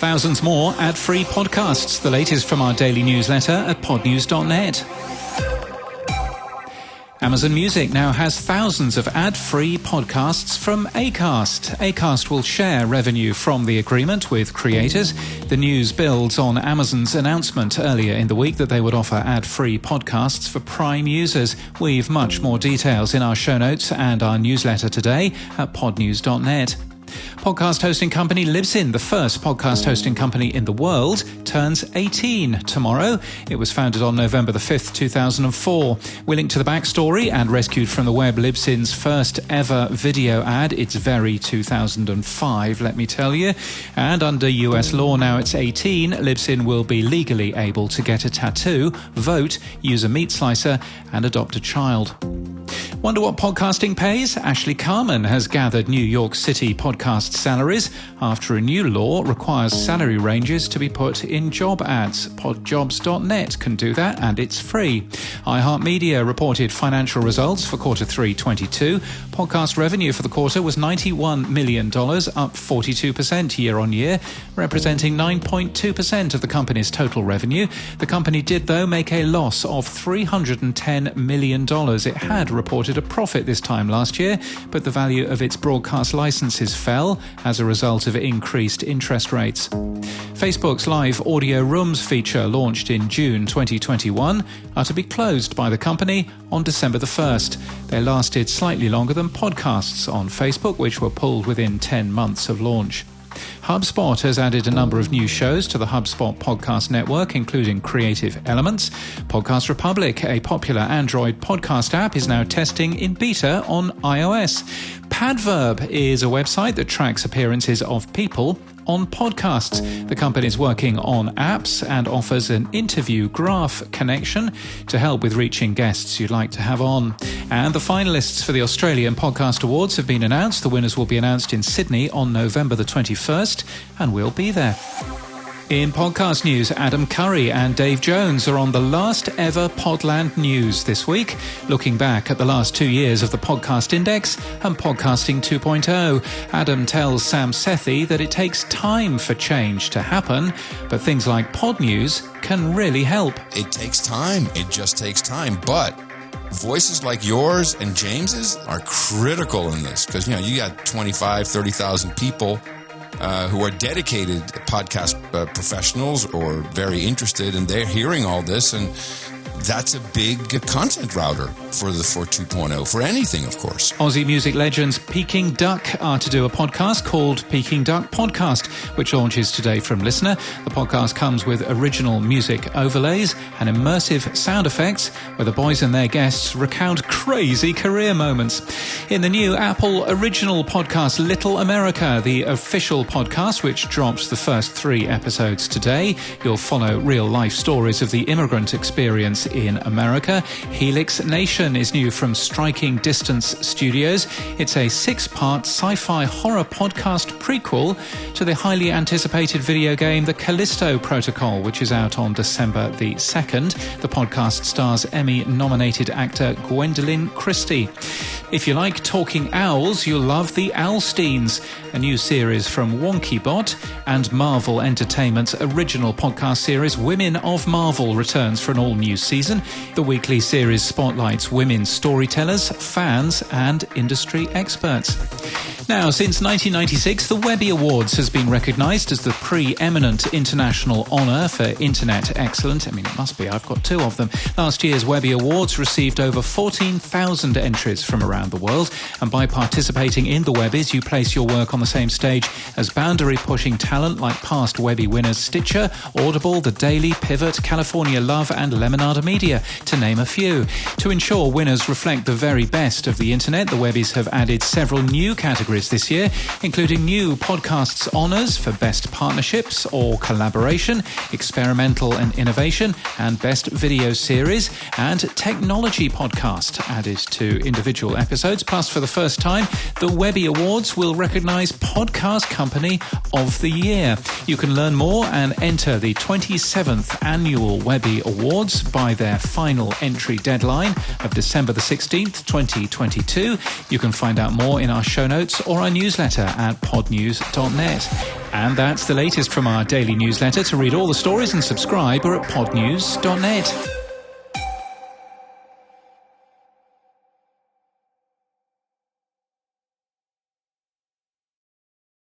thousands more ad-free podcasts, the latest from our daily newsletter at podnews.net. Amazon Music now has thousands of ad-free podcasts from Acast. Acast will share revenue from the agreement with creators. The news builds on Amazon's announcement earlier in the week that they would offer ad-free podcasts for Prime users. We've much more details in our show notes and our newsletter today at podnews.net. Podcast hosting company Libsyn, the first podcast hosting company in the world, turns 18 tomorrow. It was founded on November the 5th, 2004. We link to the backstory and rescued from the web Libsyn's first ever video ad. It's very 2005, let me tell you. And under US law, now it's 18, Libsyn will be legally able to get a tattoo, vote, use a meat slicer, and adopt a child. Wonder what podcasting pays? Ashley Carman has gathered New York City podcast salaries after a new law requires salary ranges to be put in job ads. Podjobs.net can do that, and it's free. iHeartMedia reported financial results for quarter 3 22. Podcast revenue for the quarter was $91 million, up 42% year on year, representing 9.2% of the company's total revenue. The company did, though, make a loss of $310 million. It had reported a profit this time last year, but the value of its broadcast licenses fell as a result of increased interest rates. Facebook's live audio rooms feature, launched in June 2021, are to be closed by the company on December the 1st. They lasted slightly longer than podcasts on Facebook, which were pulled within 10 months of launch. HubSpot has added a number of new shows to the HubSpot podcast network, including Creative Elements. Podcast Republic, a popular Android podcast app, is now testing in beta on iOS. Padverb is a website that tracks appearances of people on podcasts. The company is working on apps and offers an interview graph connection to help with reaching guests you'd like to have on. And the finalists for the Australian Podcast Awards have been announced. The winners will be announced in Sydney on November the 21st, and we'll be there. In podcast news, Adam Curry and Dave Jones are on the last ever Podland News this week, looking back at the last 2 years of the Podcast Index and Podcasting 2.0. Adam tells Sam Sethi that it takes time for change to happen, but things like Podnews can really help. It takes time. It just takes time. But voices like yours and James's are critical in this because, you got 25, 30,000 people who are dedicated podcast professionals or very interested, and they're hearing all this, and that's a big content router for the 2.0, for anything, of course. Aussie music legends Peking Duck are to do a podcast called Peking Duck Podcast, which launches today from Listener. The podcast comes with original music overlays and immersive sound effects where the boys and their guests recount crazy career moments. In the new Apple original podcast Little America, the official podcast, which drops the first 3 episodes today, you'll follow real-life stories of the immigrant experience in America. Helix Nation is new from Striking Distance Studios. It's a 6-part sci-fi horror podcast prequel to the highly anticipated video game The Callisto Protocol, which is out on December the 2nd. The podcast stars Emmy-nominated actor Gwendolyn Christie. If you like talking owls, you'll love The Owlsteins, a new series from WonkyBot, and Marvel Entertainment's original podcast series Women of Marvel returns for an all-new season. The weekly series spotlights women storytellers, fans, and industry experts. Now, since 1996, the Webby Awards has been recognised as the pre-eminent international honour for internet excellence. It must be. I've got 2 of them. Last year's Webby Awards received over 14,000 entries from around the world, and by participating in the Webbies, you place your work on the same stage as boundary-pushing talent like past Webby winners Stitcher, Audible, The Daily, Pivot, California Love, and Lemonada Media, to name a few. To ensure winners reflect the very best of the internet, the Webbies have added several new categories this year, including new podcasts honours for best partnerships or collaboration, experimental and innovation, and best video series, and technology podcast added to individual episodes. Plus, for the first time, the Webby Awards will recognise Podcast Company of the Year. You can learn more and enter the 27th annual Webby Awards by their final entry deadline of December the 16th, 2022. You can find out more in our show notes or our newsletter at podnews.net. And that's the latest from our daily newsletter. To read all the stories and subscribe, we're at podnews.net.